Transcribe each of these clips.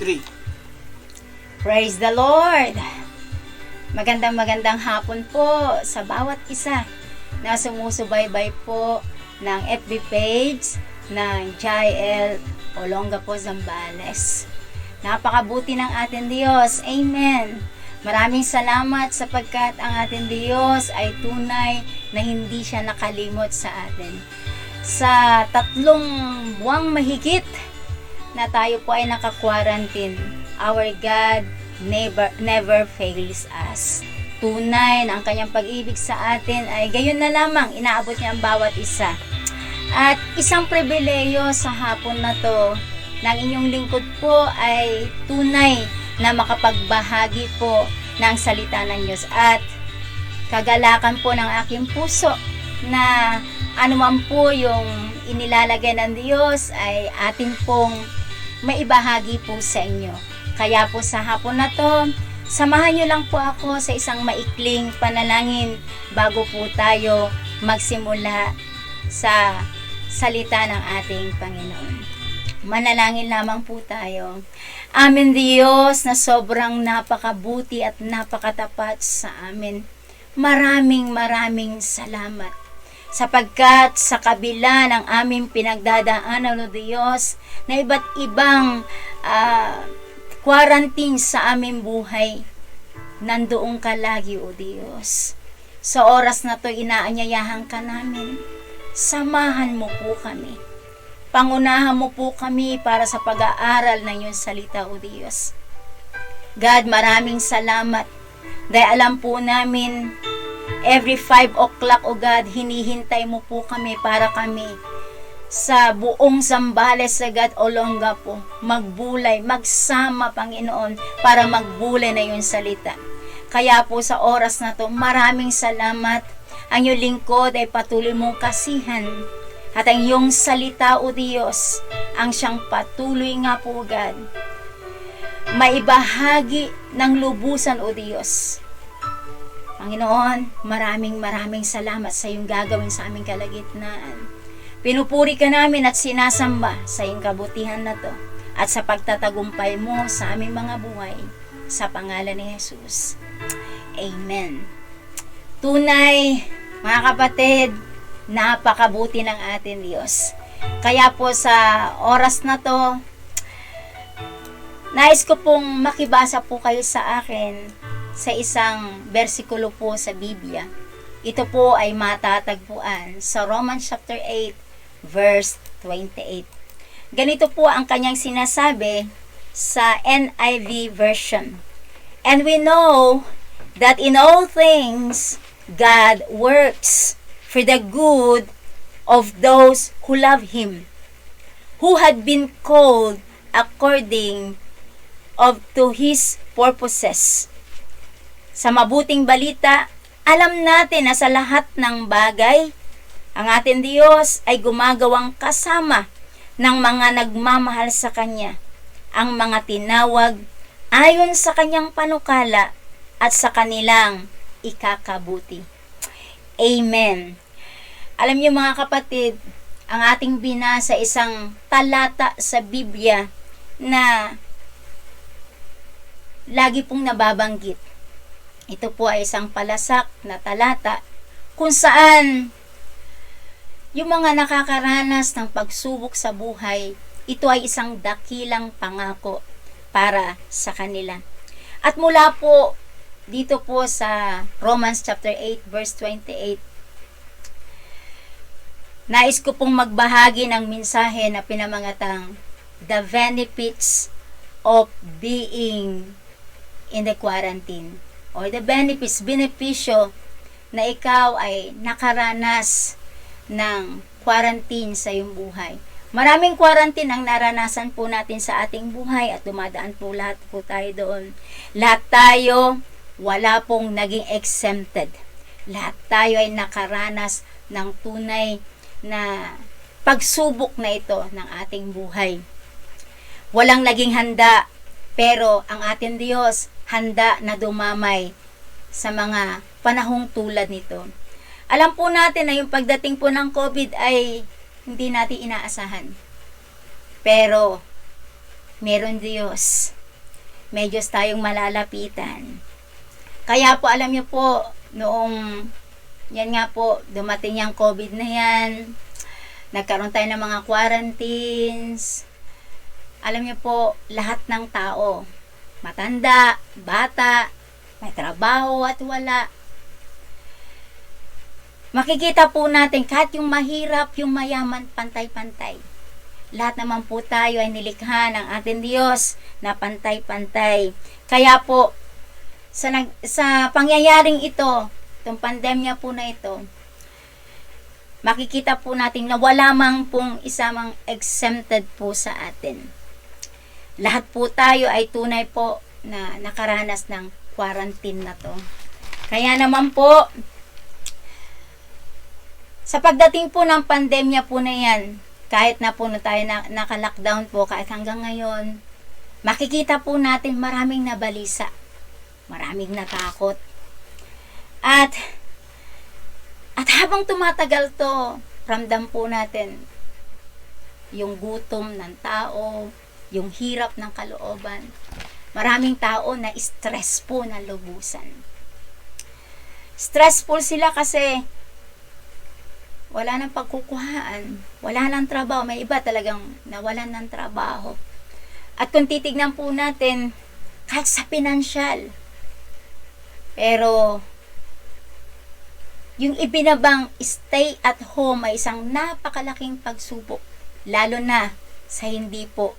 3. Praise the Lord! Magandang hapon po sa bawat isa na sumusubaybay po ng FB page ng Jael Olongapo Zambales. Napakabuti ng ating Diyos. Amen! Maraming salamat sapagkat ang ating Diyos ay tunay na hindi siya nakalimot sa atin. Sa 3 buwang mahigit na tayo po ay naka-quarantine, our God never fails us. Tunay na ang kanyang pag-ibig sa atin ay gayon na lamang inaabot niya ang bawat isa. At isang pribileyo sa hapon na to ng inyong lingkod po ay tunay na makapagbahagi po ng salita ng Diyos. At kagalakan po ng aking puso na anuman po yung inilalagay ng Diyos ay atin pong maibahagi po sa inyo. Kaya po sa hapon na to, samahan nyo lang po ako sa isang maikling panalangin bago po tayo magsimula sa salita ng ating Panginoon. Manalangin lamang po tayo. Amen Diyos na sobrang napakabuti at napakatapat sa amin. Maraming salamat. Sapagkat sa kabila ng aming pinagdadaanan o Diyos na iba't ibang quarantine sa aming buhay, nandoon ka lagi o Diyos. Sa oras na to inaanyayahan ka namin, samahan mo po kami. Pangunahan mo po kami para sa pag-aaral ng iyong salita o Diyos. God, maraming salamat dahil alam po namin every 5 o'clock, O God, hinihintay mo po kami para kami sa buong Zambales sa God Olongapo magbulay, magsama Panginoon para magbulay na yung salita. Kaya po sa oras na to, maraming salamat. Ang iyong lingkod ay patuloy mong kasihan at ang iyong salita o Diyos ang siyang patuloy nga po God maibahagi ng lubusan o Diyos. Panginoon, maraming salamat sa iyong gagawin sa aming kalagitnaan. Pinupuri ka namin at sinasamba sa iyong kabutihan na to at sa pagtatagumpay mo sa aming mga buhay sa pangalan ni Jesus. Amen. Tunay, mga kapatid, napakabuti ng ating Diyos. Kaya po sa oras na to, nais ko pong makibasa po kayo sa akin sa isang bersikulo po sa Biblia. Ito po ay matatagpuan sa Romans chapter 8 verse 28. Ganito po ang kanyang sinasabi sa NIV version. And we know that in all things God works for the good of those who love Him, who had been called according to His purposes. Sa mabuting balita, alam natin na sa lahat ng bagay, ang ating Diyos ay gumagawang kasama ng mga nagmamahal sa Kanya, ang mga tinawag ayon sa Kanyang panukala at sa kanilang ikakabuti. Amen. Alam niyo mga kapatid, ang ating binasa isang talata sa Biblia na lagi pong nababanggit. Ito po ay isang palasak na talata kung saan yung mga nakakaranas ng pagsubok sa buhay, ito ay isang dakilang pangako para sa kanila. At mula po dito po sa Romans chapter 8 verse 28, nais ko pong magbahagi ng mensahe na pinamangatang The Benefits of Being in the Quarantine, or the benefits, benepisyo na ikaw ay nakaranas ng quarantine sa iyong buhay. Maraming quarantine ang naranasan po natin sa ating buhay at dumadaan po lahat po tayo doon. Lahat tayo, wala pong naging exempted. Lahat tayo ay nakaranas ng tunay na pagsubok na ito ng ating buhay. Walang naging handa, pero ang ating Diyos handa na dumamay sa mga panahong tulad nito. Alam po natin na yung pagdating po ng COVID ay hindi natin inaasahan. Pero meron Diyos. May Diyos tayong malalapitan. Kaya po, alam niyo po, noong, yan nga po, dumating yung COVID na yan, nagkaroon tayo ng mga quarantines. Alam niyo po, lahat ng tao, matanda, bata, may trabaho at wala. Makikita po natin, kahit yung mahirap, yung mayaman, pantay-pantay. Lahat naman po tayo ay nilikha ng ating Diyos na pantay-pantay. Kaya po, sa pangyayaring ito, itong pandemya po na ito, makikita po natin na wala mang pong isamang exempted po sa atin. Lahat po tayo ay tunay po na nakaranas ng quarantine na to. Kaya naman po, sa pagdating po ng pandemya po na yan, kahit na po na tayo naka-lockdown po, kahit hanggang ngayon, makikita po natin maraming nabalisa, maraming natakot. At habang tumatagal to, ramdam po natin yung gutom ng tao, yung hirap ng kalooban. Maraming tao na stress po na lubusan. Stressful sila kasi wala nang pagkukuhaan, wala nang trabaho. May iba talagang nawalan ng trabaho. At kung titignan po natin, kahit sa pinansyal, pero yung ibinabang stay at home ay isang napakalaking pagsubok, lalo na sa hindi po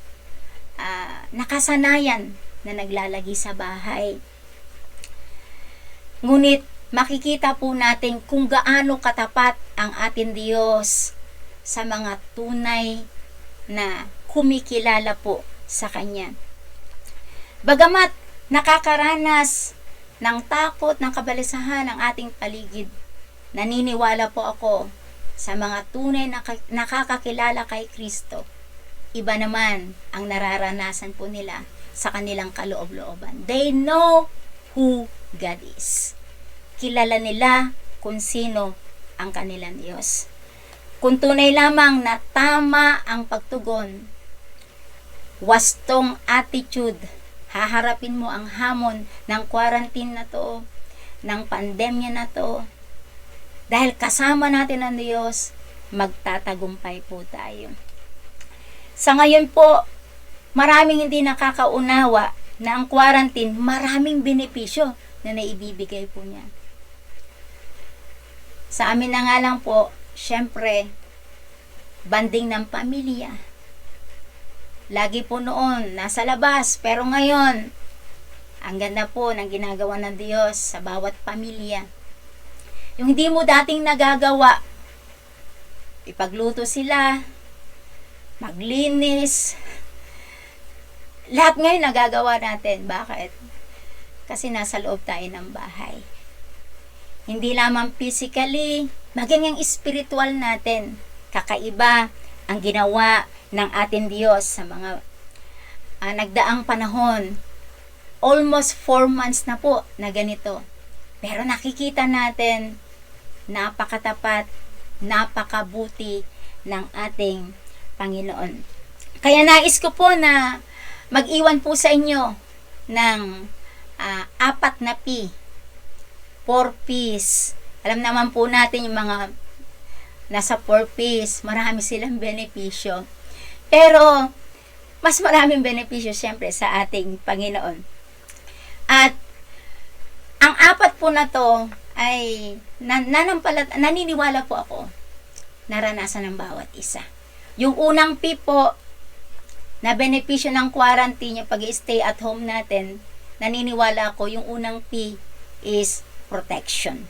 nakasanayan na naglalagi sa bahay. Ngunit makikita po natin kung gaano katapat ang ating Diyos sa mga tunay na kumikilala po sa Kanya. Bagamat nakakaranas ng takot, ng kabalisahan ang ating paligid, naniniwala po ako sa mga tunay na nakakakilala kay Kristo. Iba naman ang nararanasan po nila sa kanilang kaloob-looban. They know who God is. Kilala nila kung sino ang kanilang Diyos. Kung tunay lamang na tama ang pagtugon, wastong attitude, haharapin mo ang hamon ng quarantine na to, ng pandemya na to, dahil kasama natin ang Diyos, magtatagumpay po tayo. Sa ngayon po, maraming hindi nakakaunawa na ang quarantine, maraming benepisyo na naibibigay po niya. Sa amin na nga lang po, syempre, banding ng pamilya. Lagi po noon, nasa labas, pero ngayon, ang ganda po ng ginagawa ng Diyos sa bawat pamilya. Yung hindi mo dating nagagawa, ipagluto sila, maglinis, lahat ngayon nagagawa natin. Bakit? Kasi nasa loob tayo ng bahay. Hindi lamang physically, maging ang spiritual natin. Kakaiba ang ginawa ng ating Diyos sa mga nagdaang panahon. Almost 4 months na po na ganito. Pero nakikita natin, napakatapat, napakabuti ng ating Panginoon. Kaya nais ko po na mag-iwan po sa inyo ng 4 na P. 4 P's. Alam naman po natin yung mga nasa 4 P's, marami silang benepisyo. Pero, mas maraming benepisyo siyempre sa ating Panginoon. At, ang 4 po na to ay naniniwala po ako naranasan ng bawat isa. Yung unang P po, na benepisyo ng quarantine, yung pag-stay at home natin, naniniwala ako yung unang P is protection.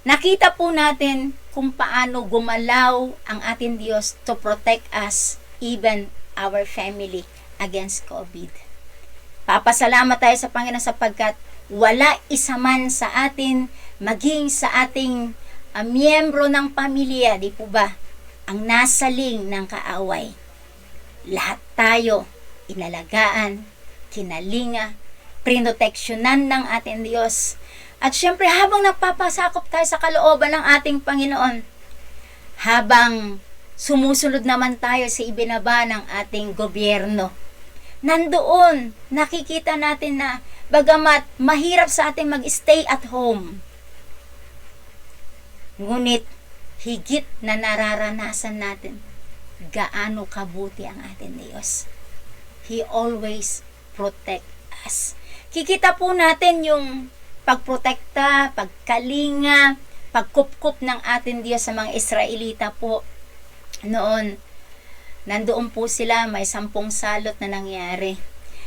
Nakita po natin kung paano gumalaw ang ating Diyos to protect us, even our family, against COVID. Papasalamat tayo sa Panginoon sapagkat wala isa man sa atin, maging sa ating miyembro ng pamilya, di po ba, ang nasaling ng kaaway. Lahat tayo inalagaan, kinalinga, prinoteksyonan ng ating Diyos. At syempre, habang nagpapasakop tayo sa kalooban ng ating Panginoon, habang sumusunod naman tayo sa ibinaba ng ating gobyerno. Nandoon, nakikita natin na bagamat mahirap sa ating mag-stay at home, ngunit higit na nararanasan natin gaano kabuti ang ating Diyos. He always protect us. Kikita po natin yung pagprotekta, pagkalinga, pagkupkup ng ating Diyos sa mga Israelita po. Noon, nandoon po sila, may 10 salot na nangyari.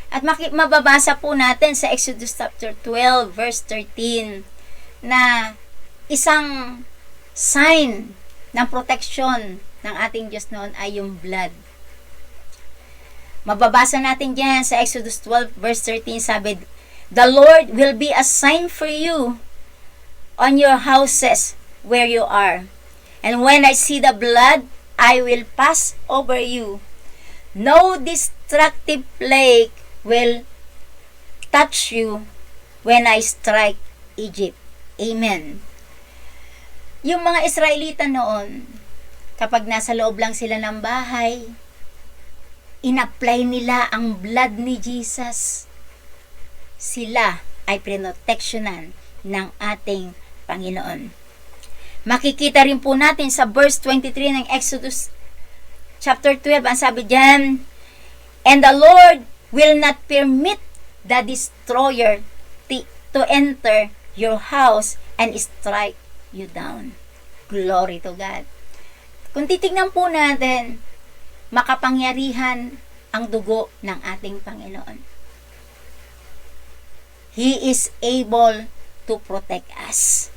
At mababasa po natin sa Exodus chapter 12, verse 13, na isang sign ng protection ng ating Diyos noon ay yung blood. Mababasa natin diyan sa Exodus 12 verse 13, sabi, "The Lord will be a sign for you on your houses where you are. And when I see the blood, I will pass over you. No destructive plague will touch you when I strike Egypt." Amen. Yung mga Israelita noon, kapag nasa loob lang sila ng bahay, in-apply nila ang blood ni Jesus. Sila ay prinoteksyonan ng ating Panginoon. Makikita rin po natin sa verse 23 ng Exodus chapter 12, ang sabi diyan, "And the Lord will not permit the destroyer to enter your house and strike you down." Glory to God. Kung titignan po natin, makapangyarihan ang dugo ng ating Panginoon. He is able to protect us.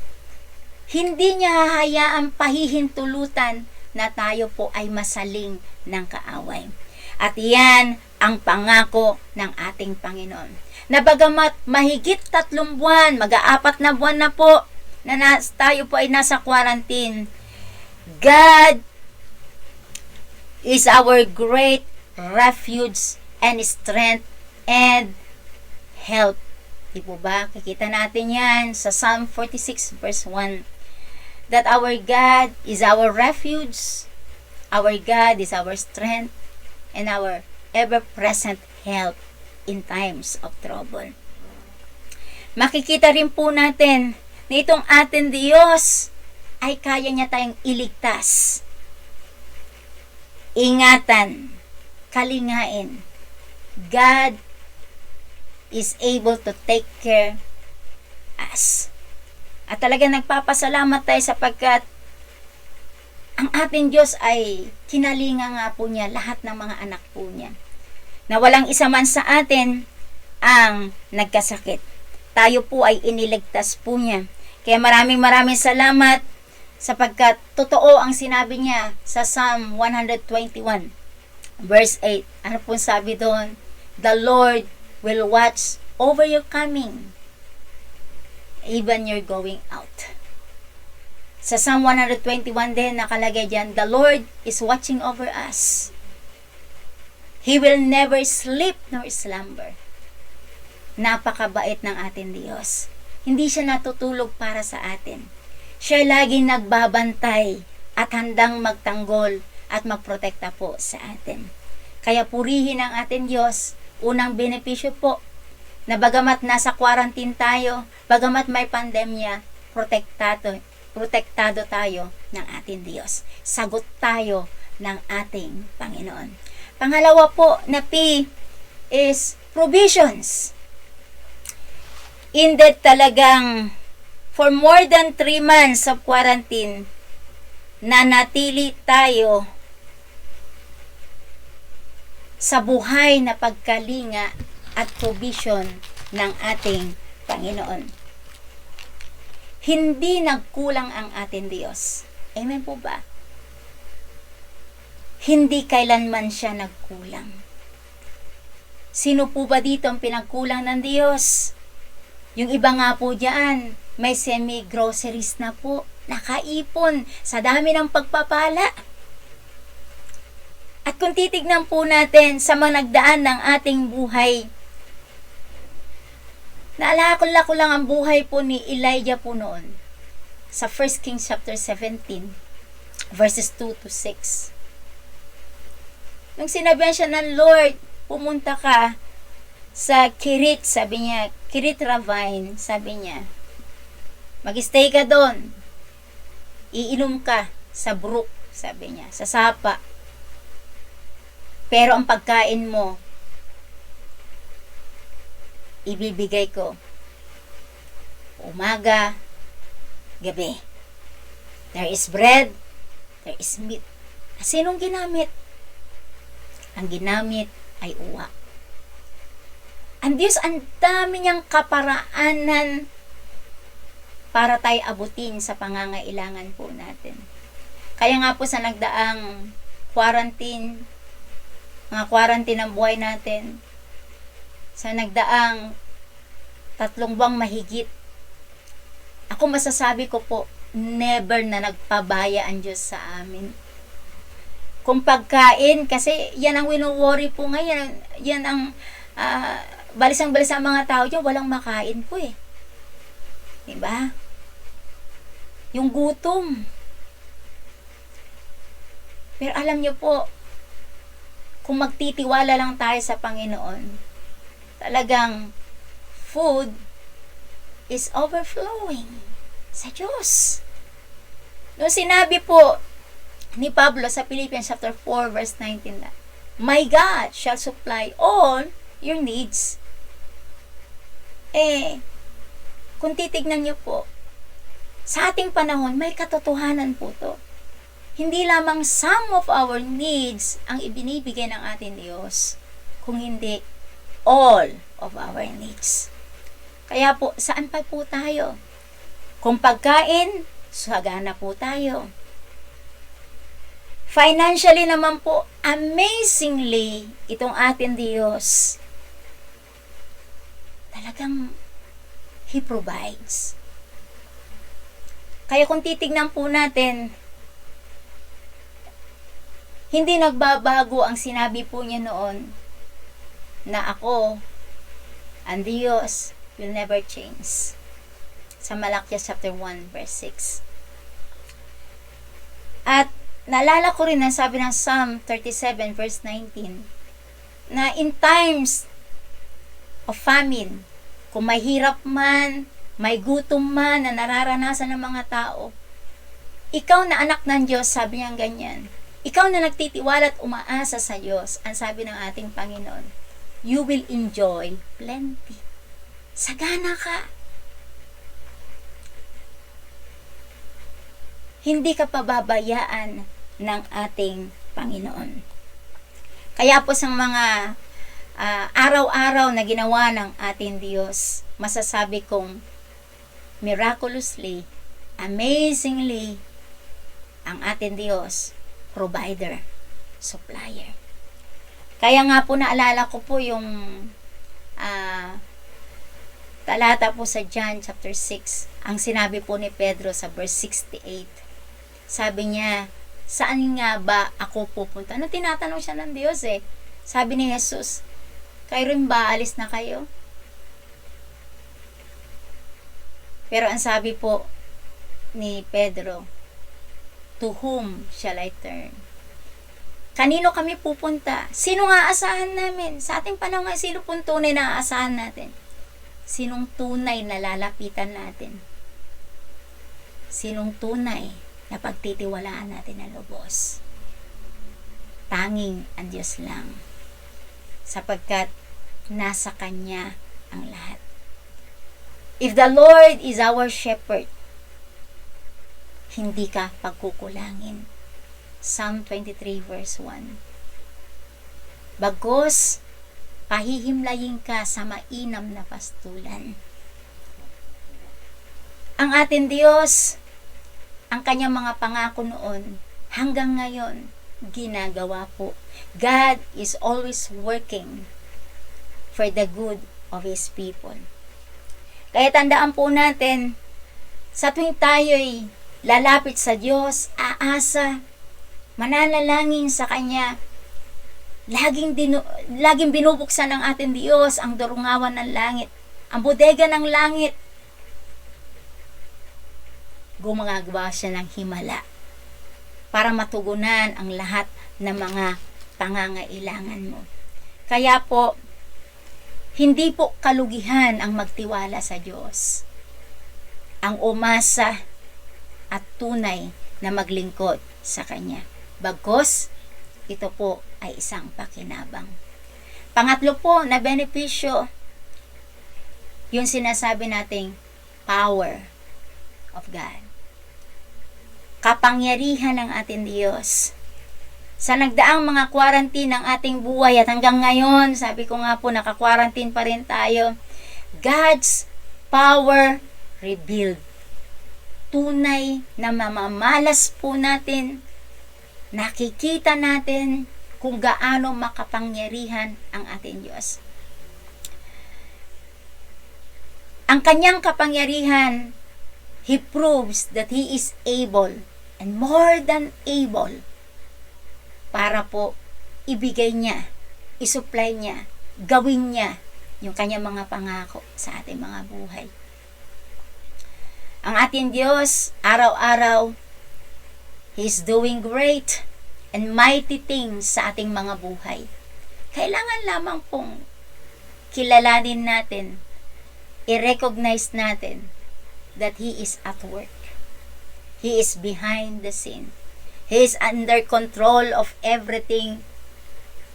Hindi niya hahayaan pahihintulutan na tayo po ay masaling ng kaaway. At yan ang pangako ng ating Panginoon. Na bagamat mahigit 3 buwan, mag-4 na buwan na po, na tayo po ay nasa quarantine, God is our great refuge and strength and help. Di po ba? Kikita natin yan sa Psalm 46 verse 1. That our God is our refuge, our God is our strength, and our ever-present help in times of trouble. Makikita rin po natin na itong ating Diyos ay kaya niya tayong iligtas, ingatan, kalingain. God is able to take care us. At talaga nagpapasalamat tayo sapagkat ang ating Diyos ay kinalinga nga po niya lahat ng mga anak po niya. Na walang isa man sa atin ang nagkasakit. Tayo po ay iniligtas po niya. Kaya maraming salamat sapagkat totoo ang sinabi niya sa Psalm 121 verse 8. Ano po sabi doon? The Lord will watch over your coming, even your going out. Sa Psalm 121 din nakalagay diyan, the Lord is watching over us. He will never sleep nor slumber. Napakabait ng ating Diyos. Hindi siya natutulog para sa atin. Siya laging nagbabantay at handang magtanggol at magprotekta po sa atin. Kaya purihin ang ating Diyos. Unang benepisyo po, na bagamat nasa quarantine tayo, bagamat may pandemya, protektado tayo ng ating Diyos. Sagot tayo ng ating Panginoon. Pangalawa po na P is provisions. Hindi talagang for more than 3 months of quarantine, nanatili tayo sa buhay na pagkalinga at provision ng ating Panginoon. Hindi nagkulang ang ating Diyos. Amen po ba? Hindi kailanman siya nagkulang. Sino po ba dito ang pinagkulang ng Diyos? Yung iba nga po diyan, may semi-groceries na po, nakaipon sa dami ng pagpapala. At kung titignan po natin sa mga nagdaan ng ating buhay, naalala ko lang ang buhay po ni Elijah po noon sa 1 Kings chapter 17 verses 2 to 6. Nung sinabihan siya ng Lord, pumunta ka sa Kirit, sabi niya, Kirit Ravine, sabi niya, mag-stay ka doon, iinom ka sa brook, sabi niya, sa sapa. Pero ang pagkain mo, ibibigay ko umaga, gabi. There is bread, there is meat. Sinong ginamit? Ang ginamit ay uwak. Ang Diyos, ang dami niyang kaparaanan para tayo abutin sa pangangailangan po natin. Kaya nga po sa nagdaang quarantine, mga quarantine ng buhay natin, sa nagdaang 3 buwang mahigit, ako masasabi ko po, never na nagpabaya ang Diyos sa amin. Kung pagkain, kasi yan ang wino-worry po ngayon, yan ang balisang-balisa ang mga tao dyan, walang makain po eh. Diba? Yung gutom. Pero alam nyo po, kung magtitiwala lang tayo sa Panginoon, talagang food is overflowing sa Diyos. Noong sinabi po ni Pablo sa Philippians chapter 4 verse 19 na, My God shall supply all your needs. Kung titignan niyo po, sa ating panahon, may katotohanan po to. Hindi lamang some of our needs ang ibinibigay ng ating Diyos, kung hindi all of our needs. Kaya po, saan pa po tayo? Kung pagkain, sagana po tayo. Financially naman po, amazingly, itong ating Diyos, talagang He provides. Kaya kung titignan po natin, hindi nagbabago ang sinabi po niya noon na ako, ang Diyos, will never change. Sa Malakias chapter 1 verse 6. At naalala ko rin ang sabi ng Psalm 37 verse 19 na in times of famine, kung may hirap man, may gutom man na nararanasan ng mga tao, ikaw na anak ng Diyos, sabi niya ganyan, ikaw na nagtitiwala at umaasa sa Diyos, ang sabi ng ating Panginoon, you will enjoy plenty. Sagana ka. Hindi ka pababayaan ng ating Panginoon. Kaya po sa mga araw-araw na ginawa ng ating Diyos, masasabi kong miraculously, amazingly, ang ating Diyos, provider, supplier. Kaya nga po naalala ko po yung talata po sa John chapter 6, ang sinabi po ni Pedro sa verse 68. Sabi niya, saan nga ba ako pupunta? Ano tinatanong siya ng Diyos eh. Sabi ni Jesus, kayo rin ba alis na kayo? Pero ang sabi po ni Pedro, to whom shall I turn? Kanino kami pupunta? Sino nga aasahan namin? Sa ating panahon nga, sino pong tunay na aasahan natin? Sinong tunay na lalapitan natin? Sinong tunay na pagtitiwalaan natin na lubos? Tanging ang Diyos lang. Sapagkat nasa Kanya ang lahat. If the Lord is our shepherd, hindi ka pagkukulangin. Psalm 23 verse 1. Bagos, pahihimlayin ka sa mainam na pastulan. Ang ating Diyos, ang kanyang mga pangako noon, hanggang ngayon, ginagawa po. God is always working for the good of His people. Kaya tandaan po natin, sa tuwing tayo'y lalapit sa Diyos, aasa, mananalangin sa Kanya, laging binubuksan ng ating Diyos ang durungawan ng langit, ang bodega ng langit. Gumagawa siya ng himala para matugunan ang lahat ng mga pangangailangan mo. Kaya po, hindi po kalugihan ang magtiwala sa Diyos. Ang umasa at tunay na maglingkod sa Kanya. Bagkus, ito po ay isang pakinabang. Pangatlo po na benepisyo, yung sinasabi nating power of God. Kapangyarihan ng ating Diyos. Sa nagdaang mga quarantine ng ating buhay at hanggang ngayon, sabi ko nga po, naka-quarantine pa rin tayo. God's power revealed. Tunay na mamamalas po natin, nakikita natin kung gaano makapangyarihan ang ating Diyos. Ang kanyang kapangyarihan, He proves that He is able and more than able para po ibigay niya, isupply niya, gawin niya yung kanyang mga pangako sa ating mga buhay. Ang ating Diyos, araw-araw, He is doing great and mighty things sa ating mga buhay. Kailangan lamang pong kilalanin natin, i-recognize natin that He is at work. He is behind the scene. He is under control of everything,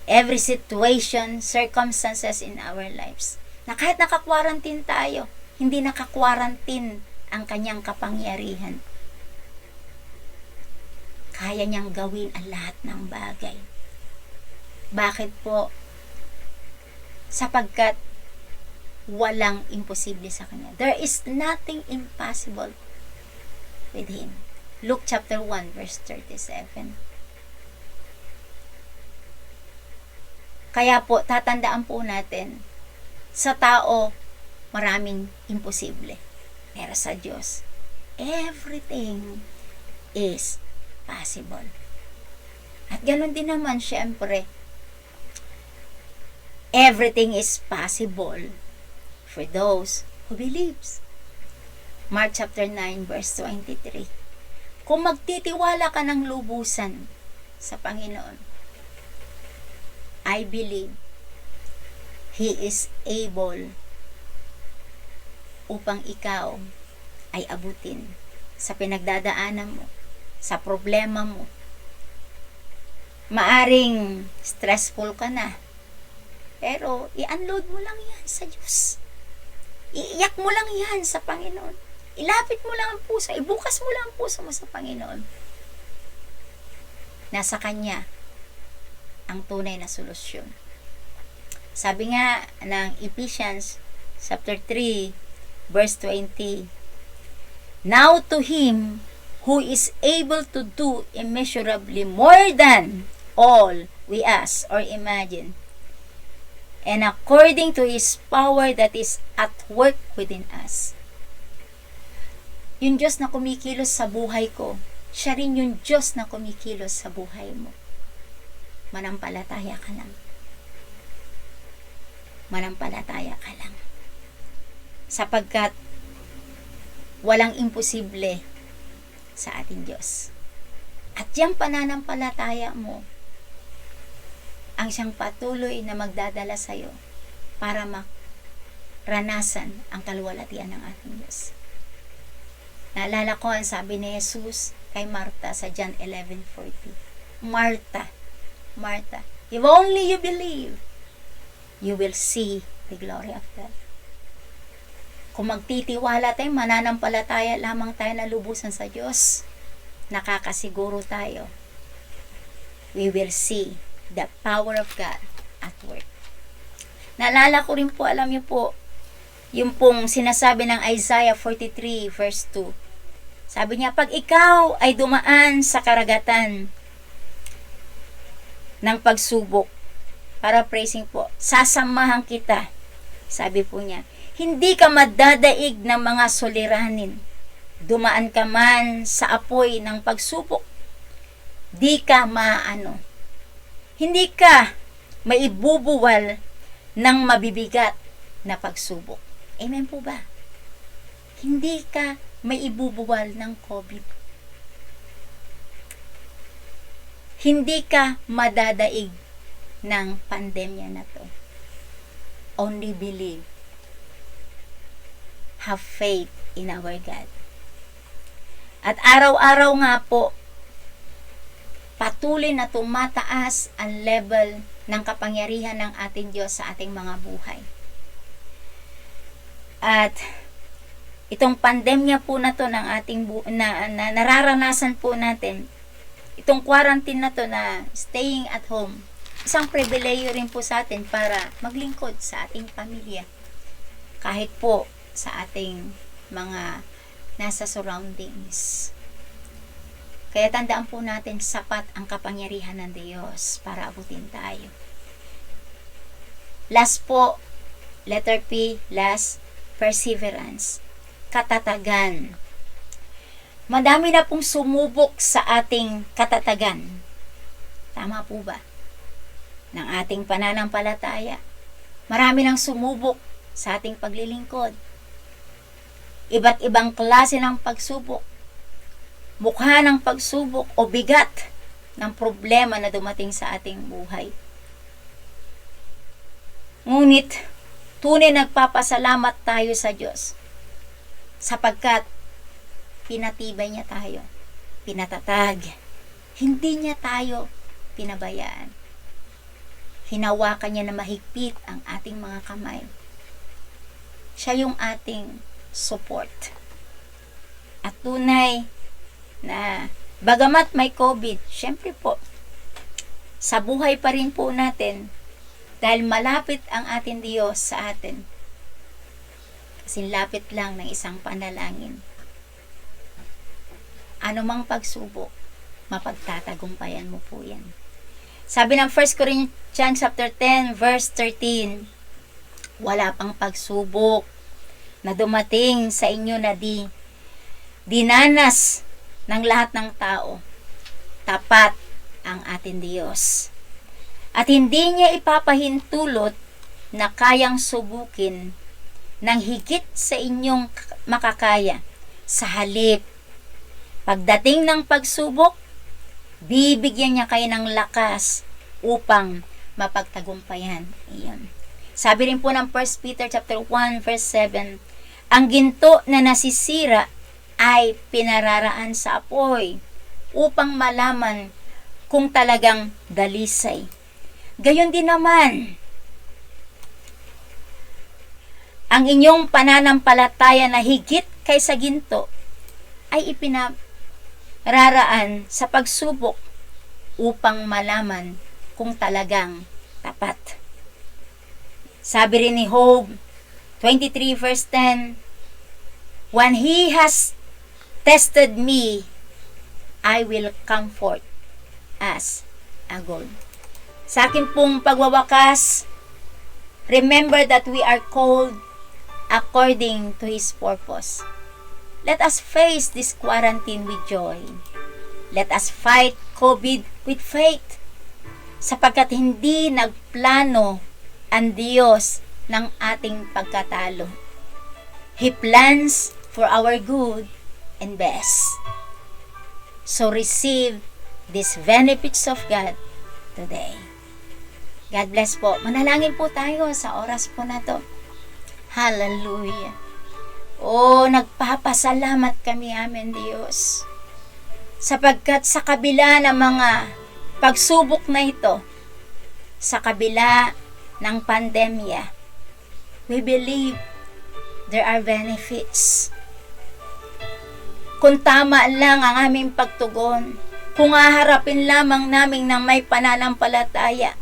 every situation, circumstances in our lives. Na kahit naka-quarantine tayo, hindi naka-quarantine ang kanyang kapangyarihan. Kaya niyang gawin ang lahat ng bagay. Bakit po? Sapagkat walang imposible sa Kanya. There is nothing impossible with Him. Luke chapter 1 verse 37. Kaya po, tatandaan po natin, sa tao, maraming imposible. Pero sa Diyos, everything is possible. At ganun din naman, syempre, everything is possible for those who believes. Mark chapter 9 verse 23. Kung magtitiwala ka ng lubusan sa Panginoon, I believe He is able upang ikaw ay abutin sa pinagdadaanan mo, sa problema mo. Maaring stressful ka na, pero i-unload mo lang yan sa Diyos. Iiyak mo lang yan sa Panginoon. Ilapit mo lang ang puso, ibukas mo lang ang puso mo sa Panginoon. Nasa Kanya ang tunay na solusyon. Sabi nga ng Ephesians chapter 3 verse 20, Now to Him who is able to do immeasurably more than all we ask or imagine, and according to His power that is at work within us. Yung Diyos na kumikilos sa buhay ko, siya rin yung Diyos na kumikilos sa buhay mo. Manampalataya ka lang. Manampalataya ka lang. Sapagkat walang imposible sa ating Diyos. At yung pananampalataya mo, ang siyang patuloy na magdadala sa iyo para maranasan ang kaluwalhatian ng ating Diyos. Naalala ko ang sabi ni Jesus kay Martha sa John 11:40. Martha, Martha, if only you believe, you will see the glory of God. Kung magtitiwala tayo, mananampalataya lamang tayo na lubusan sa Diyos, nakakasiguro tayo, we will see the power of God at work. Naalala ko rin po, alam niyo po, yung pong sinasabi ng Isaiah 43 verse 2. Sabi niya, pag ikaw ay dumaan sa karagatan ng pagsubok, paraphrasing po, sasamahan kita. Sabi po niya, hindi ka madadaig ng mga suliranin. Dumaan ka man sa apoy ng pagsubok, di ka maano. Hindi ka maibubuwal ng mabibigat na pagsubok. Amen po ba? Hindi ka maibubuwal ng COVID. Hindi ka madadaig ng pandemya na to. Only believe. Have faith in our God. At araw-araw nga po, patuloy na tumataas ang level ng kapangyarihan ng ating Diyos sa ating mga buhay. At itong pandemya po na to ng ating na nararanasan po natin, itong quarantine na to na staying at home, isang pribileyo rin po sa atin para maglingkod sa ating pamilya. Kahit po sa ating mga nasa surroundings. Kaya tandaan po natin, sapat ang kapangyarihan ng Diyos para abutin tayo. Last po, letter P, last, perseverance. Katatagan. Madami na pong sumubok sa ating katatagan. Tama po ba? Ng ating pananampalataya. Marami nang sumubok sa ating paglilingkod. Iba't ibang klase ng pagsubok. Mukha ng pagsubok o bigat ng problema na dumating sa ating buhay. Ngunit, tunay nagpapasalamat tayo sa Diyos sapagkat pinatibay niya tayo, pinatatag, hindi niya tayo pinabayaan. Hinawakan niya na mahigpit ang ating mga kamay. Siya yung ating support. At tunay na bagamat may COVID, syempre po, sa buhay pa rin po natin dahil malapit ang ating Diyos sa atin. Kasi lapit lang ng isang panalangin. Anumang pagsubok, mapagtatagumpayan mo po yan. Sabi ng 1 Corinthians chapter 10 verse 13, wala pang pagsubok na dumating sa inyo na dinanas ng lahat ng tao. Tapat ang ating Diyos. At hindi niya ipapahintulot na kayang subukin ng higit sa inyong makakaya. Sa halip, pagdating ng pagsubok, bibigyan niya kayo ng lakas upang mapagtagumpayan. Iyon. Sabi rin po ng 1 Peter chapter 1 verse 7, ang ginto na nasisira ay pinararaan sa apoy upang malaman kung talagang dalisay. Gayon din naman, ang inyong pananampalataya na higit kaysa ginto ay ipinararaan sa pagsubok upang malaman kung talagang tapat. Sabi rin ni Job 23 verse 10, when He has tested me, I will comfort as a gold. Sa akin pong pagwawakas, remember that we are called according to His purpose. Let us face this quarantine with joy. Let us fight COVID with faith. Sapagkat hindi nagplano ang Diyos ng ating pagkatalo. He plans for our good and best. So receive these benefits of God today. God bless po. Manalangin po tayo sa oras po na to. Hallelujah. Nagpapasalamat kami amin Diyos. Sapagkat sa kabila ng mga pagsubok na ito, sa kabila ng pandemya, we believe there are benefits. Kung tama lang ang aming pagtugon, kung haharapin lamang namin ng may pananampalataya,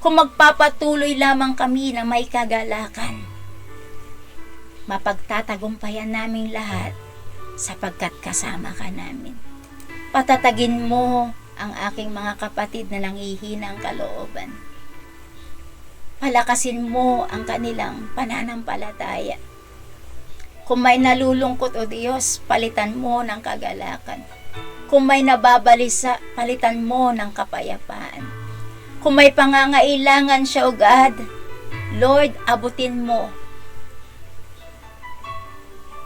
kung magpapatuloy lamang kami na may kagalakan, mapagtatagumpayan namin lahat sapagkat kasama ka namin. Patatagin mo ang aking mga kapatid na nanghihina ang kalooban. Palakasin mo ang kanilang pananampalataya. Kung may nalulungkot o Diyos, palitan mo ng kagalakan. Kung may nababalisa, palitan mo ng kapayapaan. Kung may pangangailangan siya o God, Lord, abutin mo.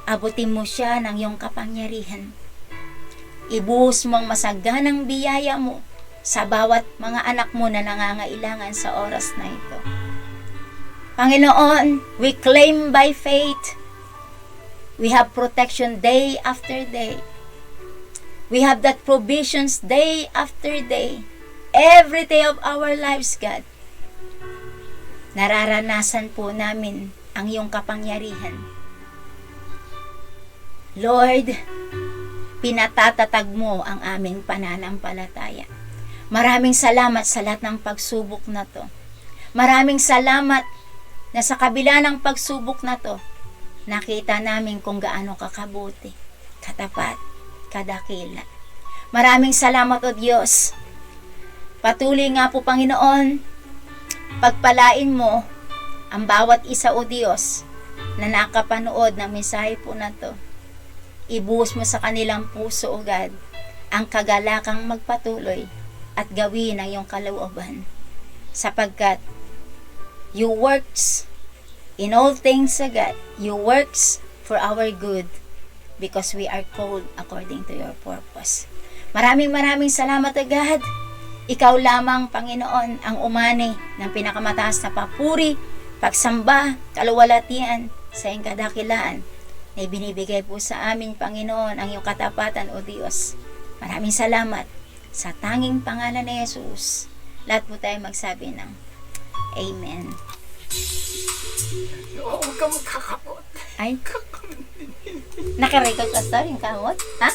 Abutin mo siya ng iyong kapangyarihan. Ibuhos mo ang masaganang biyaya mo sa bawat mga anak mo na nangangailangan sa oras na ito. Panginoon, we claim by faith. We have protection day after day. We have that provisions day after day. Every day of our lives, God. Nararanasan po namin ang iyong kapangyarihan. Lord, pinatatatag mo ang aming pananampalataya. Maraming salamat sa lahat ng pagsubok na to. Maraming salamat na sa kabila ng pagsubok na to, nakita namin kung gaano kakabuti, katapat, kadakila. Maraming salamat, O Diyos. Patuloy nga po, Panginoon, pagpalain mo ang bawat isa, O Diyos, na nakapanood ng mensahe po na to. Ibuhos mo sa kanilang puso, O God, ang kagalakang magpatuloy at gawin ang iyong kalooban. Sapagkat you works in all things, O God. You works for our good because we are called according to your purpose. Maraming salamat, O God. Ikaw lamang, Panginoon, ang umani ng pinakamataas na papuri, pagsamba, kaluwalhatian sa iyong kadakilaan na ibinibigay po sa amin, Panginoon, ang iyong katapatan, O Diyos. Maraming salamat sa tanging pangalan ni Jesus. Lahat po tayo magsabi ng Amen. Huwag ka magkakamot. Ay, nakarecord ka sa yung kamot? Ha?